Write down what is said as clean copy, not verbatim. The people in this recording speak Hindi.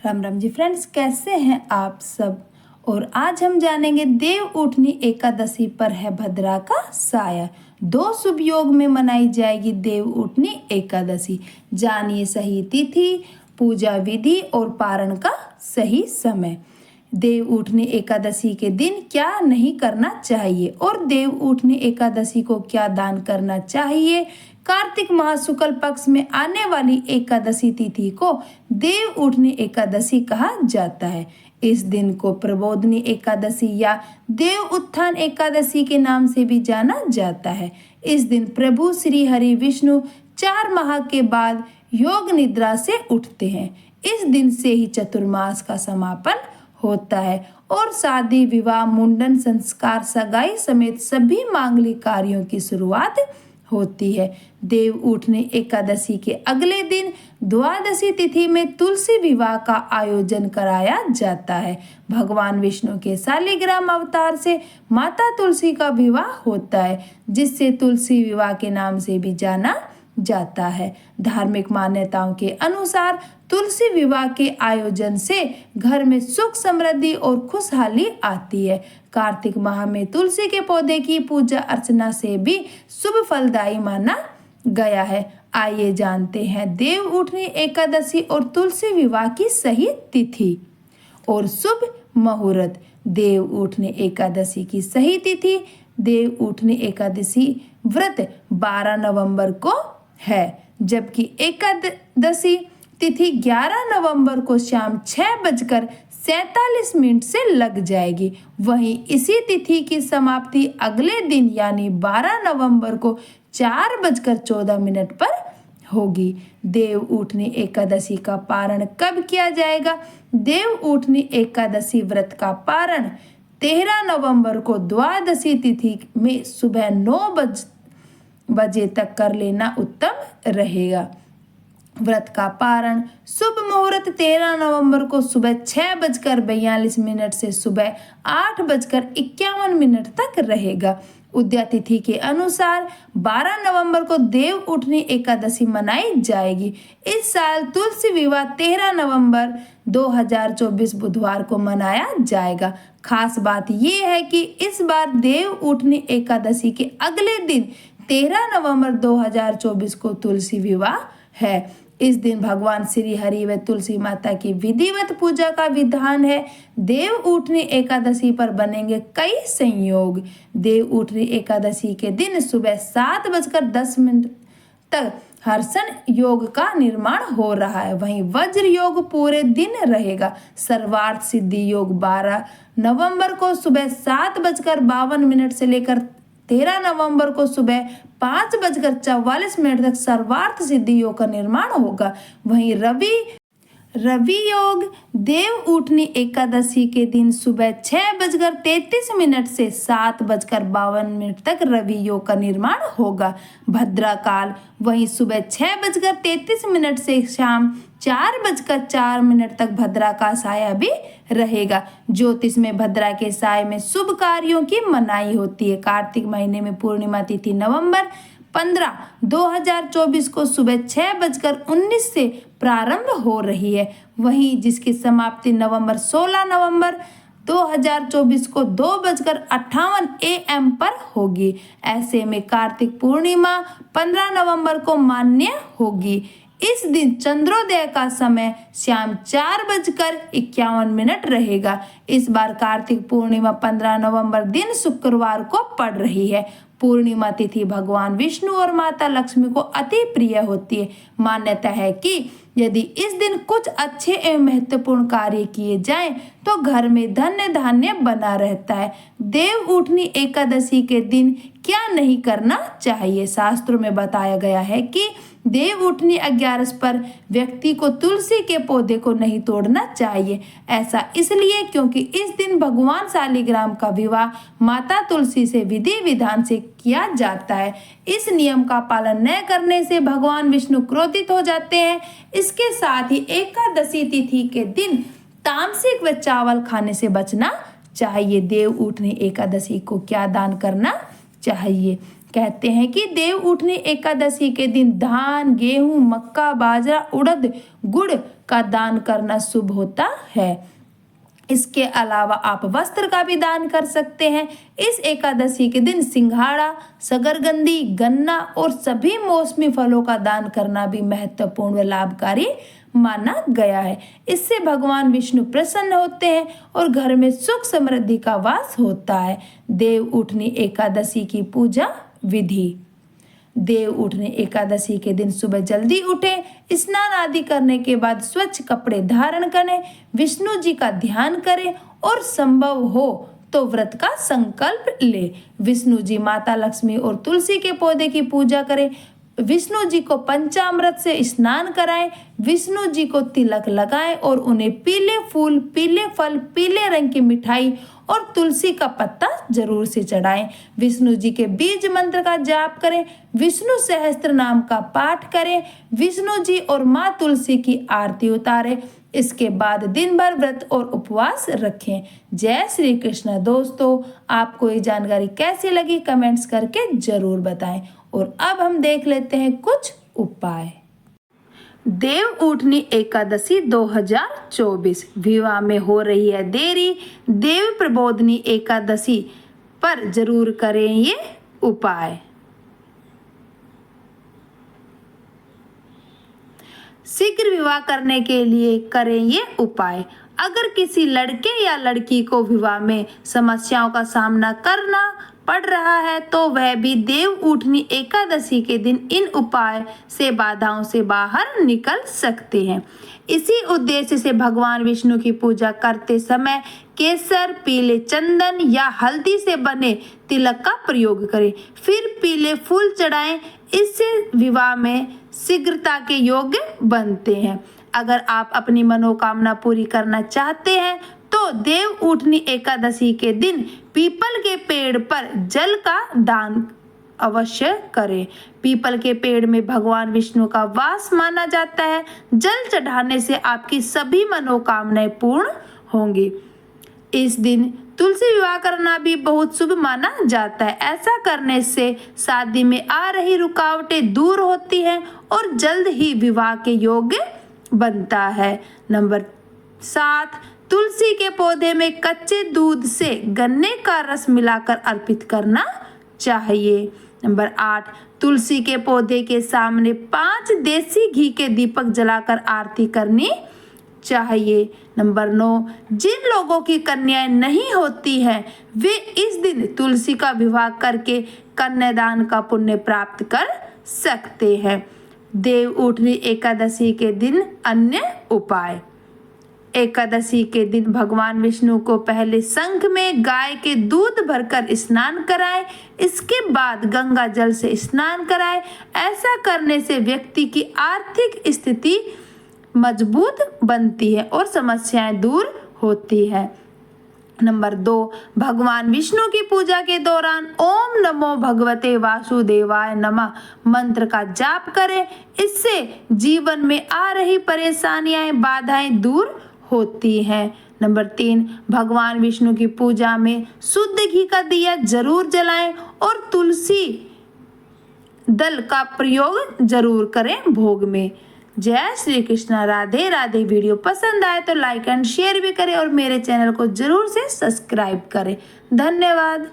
राम राम जी फ्रेंड्स, कैसे हैं आप सब। और आज हम जानेंगे देव उठनी एकादशी पर है भद्रा का साया। दो शुभ योग में मनाई जाएगी देव उठनी एकादशी। जानिए सही तिथि, पूजा विधि और पारण का सही समय। देव उठनी एकादशी के दिन क्या नहीं करना चाहिए और देव उठनी एकादशी को क्या दान करना चाहिए। कार्तिक माह शुक्ल पक्ष में आने वाली एकादशी तिथि को देव उठनी एकादशी कहा जाता है। इस दिन को प्रबोधनी एकादशी या देव उत्थान एकादशी के नाम से भी जाना जाता है। इस दिन प्रभु श्री हरि विष्णु 4 माह के बाद योग निद्रा से उठते हैं। इस दिन से ही चतुर्मास का समापन होता है और शादी, विवाह, मुंडन, संस्कार, सगाई समेत सभी मांगलिक कार्यों की शुरुआत होती है। देव उठनी एकादशी के अगले दिन द्वादशी तिथि में तुलसी विवाह का आयोजन कराया जाता है। भगवान विष्णु के शालिग्राम अवतार से माता तुलसी का विवाह होता है, जिससे तुलसी विवाह के नाम से भी जाना जाता है। धार्मिक मान्यताओं के अनुसार तुलसी विवाह के आयोजन से घर में सुख, समृद्धि और खुशहाली आती है। कार्तिक माह में तुलसी के पौधे की पूजा अर्चना से भी शुभ फलदायी माना गया है। आइए जानते हैं देव उठनी एकादशी और तुलसी विवाह की सही तिथि और शुभ मुहूर्त। देव उठनी एकादशी की सही तिथि। देव उठनी एकादशी व्रत 12 नवंबर को है, जबकि एकादशी तिथि 11 नवंबर को शाम 6:47 से लग जाएगी। वहीं इसी तिथि की समाप्ति अगले दिन यानी 12 नवंबर को 4:14 पर होगी। देव उठनी एकादशी का पारण कब किया जाएगा। देव उठनी एकादशी व्रत का पारण 13 नवंबर को द्वादशी तिथि में सुबह 9 बजे तक कर लेना उत्तम रहेगा। व्रत का पारण शुभ मुहूर्त 13 नवंबर को सुबह 6:42 से सुबह 8:51 तक रहेगा। उदया तिथि के अनुसार 12 नवंबर को देव उठनी एकादशी मनाई जाएगी। इस साल तुलसी विवाह 13 नवंबर 2024 बुधवार को मनाया जाएगा। खास बात यह है कि इस बार देव उठनी एकादशी के अगले दिन 13 नवंबर 2024 को तुलसी विवाह है। इस दिन भगवान श्री हरि व तुलसी माता की विधिवत पूजा का विधान है। देव उठनी एकादशी पर बनेंगे कई संयोग। देव उठनी एकादशी के दिन सुबह 7:10 तक हर्षण योग का निर्माण हो रहा है। वहीं वज्र योग पूरे दिन रहेगा। सर्वार्थ सिद्धि योग 12 नवंबर को सुबह 7:52 से लेकर 13 नवंबर को सुबह 5:44 तक सर्वार्थ सिद्धि योग का निर्माण होगा। वहीं रवि योग देव उठनी एकादशी के दिन सुबह 6:33 से 7:52 तक रवि योग का निर्माण होगा। भद्रा काल वहीं सुबह 6:33 से शाम 4:04 तक भद्रा का साया भी रहेगा। ज्योतिष में भद्रा के साय में शुभ कार्यों की मनाही होती है। कार्तिक महीने में पूर्णिमा तिथि नवंबर 15, 2024 को सुबह 6:19 से प्रारंभ हो रही है। वहीं जिसकी समाप्ति नवंबर 16 नवंबर 2024 को 2:58 AM पर होगी। ऐसे में कार्तिक पूर्णिमा 15 नवंबर को मान्य होगी। इस दिन चंद्रोदय का समय शाम 4:51 रहेगा। इस बार कार्तिक पूर्णिमा 15 नवंबर दिन शुक्रवार को पड़ रही है। पूर्णिमा तिथि भगवान विष्णु और माता लक्ष्मी को अति प्रिय होती है। मान्यता है कि यदि इस दिन कुछ अच्छे एवं महत्वपूर्ण कार्य किए जाएं तो घर में धन्य धान्य बना रहता है। देव उठनी एकादशी के दिन क्या नहीं करना चाहिए। शास्त्रों में बताया गया है कि देव उठनी 11 पर व्यक्ति को तुलसी के पौधे को नहीं तोड़ना चाहिए। ऐसा इसलिए क्योंकि इस दिन भगवान शालिग्राम का विवाह माता तुलसी से विधि विधान से किया जाता है। इस नियम का पालन न करने से भगवान विष्णु क्रोधित हो जाते हैं। इसके साथ ही एकादशी तिथि के दिन तामसिक व चावल खाने से बचना चाहिए। देव उठनी एकादशी को क्या दान करना चाहिए। कहते हैं कि देव उठनी एकादशी के दिन धान, गेहूं, मक्का, बाजरा, उड़द, गुड़, का दान करना शुभ होता है। इसके अलावा आप वस्त्र का भी दान कर सकते हैं। इस एकादशी के दिन सिंघाड़ा, शकरकंदी, गन्ना और सभी मौसमी फलों का दान करना भी महत्वपूर्ण व लाभकारी माना गया है। इससे भगवान विष्णु प्रसन्न होते हैं और घर में सुख समृद्धि का वास होता है। देव उठनी एकादशी की पूजा विधि। देव उठनी एकादशी के दिन सुबह जल्दी उठें, स्नान आदि करने के बाद स्वच्छ कपड़े धारण करें, विष्णु जी का ध्यान करें और संभव हो तो व्रत का संकल्प ले। विष्णु जी, माता लक्ष्मी और तुलसी के पौधे की पूजा करें। विष्णु जी को पंचामृत से स्नान कराएं, विष्णु जी को तिलक लगाएं और उन्हें पीले फूल, पीले फल, पीले रंग की मिठाई और तुलसी का पत्ता जरूर से चढ़ाएं। विष्णु जी के बीज मंत्र का जाप करें, विष्णु सहस्त्र नाम का पाठ करें, विष्णु जी और माँ तुलसी की आरती उतारें। इसके बाद दिन भर व्रत और उपवास रखें। जय श्री कृष्ण। दोस्तों, आपको ये जानकारी कैसी लगी कमेंट्स करके जरूर बताएं। और अब हम देख लेते हैं कुछ उपाय। देव उठनी एकादशी 2024। विवाह में हो रही है देरी, देव प्रबोधनी एकादशी पर जरूर करें ये उपाय। शीघ्र विवाह करने के लिए करें ये उपाय। अगर किसी लड़के या लड़की को विवाह में समस्याओं का सामना करना पड़ रहा है तो वह भी देव उठनी एकादशी के दिन इन उपाय से बाधाओं से बाहर निकल सकते हैं। इसी उद्देश्य से भगवान विष्णु की पूजा करते समय केसर, पीले चंदन या हल्दी से बने तिलक का प्रयोग करें। फिर पीले फूल चढ़ाएं। इससे विवाह में शीघ्रता के योग्य बनते हैं। अगर आप अपनी मनोकामना पूरी करना चाहते हैं तो देव उठनी एकादशी के दिन पीपल के पेड़ पर जल का दान अवश्य करें। पीपल के पेड़ में भगवान विष्णु का वास माना जाता है। जल चढ़ाने से आपकी सभी मनोकामनाएं पूर्ण होंगी। इस दिन तुलसी विवाह करना भी बहुत शुभ माना जाता है। ऐसा करने से शादी में आ रही रुकावटें दूर होती हैं और जल्द ही विवाह के योग्य बनता है। नंबर 7, तुलसी के पौधे में कच्चे दूध से गन्ने का रस मिलाकर अर्पित करना चाहिए। नंबर 8, तुलसी के पौधे के सामने 5 देसी घी के दीपक जलाकर आरती करनी चाहिए। नंबर 9, जिन लोगों की कन्याएं नहीं होती हैं वे इस दिन तुलसी का विवाह करके कन्यादान का पुण्य प्राप्त कर सकते हैं। देव उठनी एकादशी के दिन अन्य उपाय। एकादशी के दिन भगवान विष्णु को पहले शंख में गाय के दूध भरकर स्नान कराएं। इसके बाद गंगा जल से स्नान कराएं। ऐसा करने से व्यक्ति की आर्थिक स्थिति मजबूत बनती है और समस्याएं दूर होती है। नंबर 2, भगवान विष्णु की पूजा के दौरान ओम नमो भगवते वासुदेवाय नमः मंत्र का जाप करें। इससे जीवन में आ रही परेशानियां, बाधाएं दूर होती हैं। नंबर 3, भगवान विष्णु की पूजा में शुद्ध घी का दिया जरूर जलाएं और तुलसी दल का प्रयोग जरूर करें भोग में। जय श्री कृष्ण। राधे राधे। वीडियो पसंद आए तो लाइक एंड शेयर भी करें और मेरे चैनल को जरूर से सब्सक्राइब करें। धन्यवाद।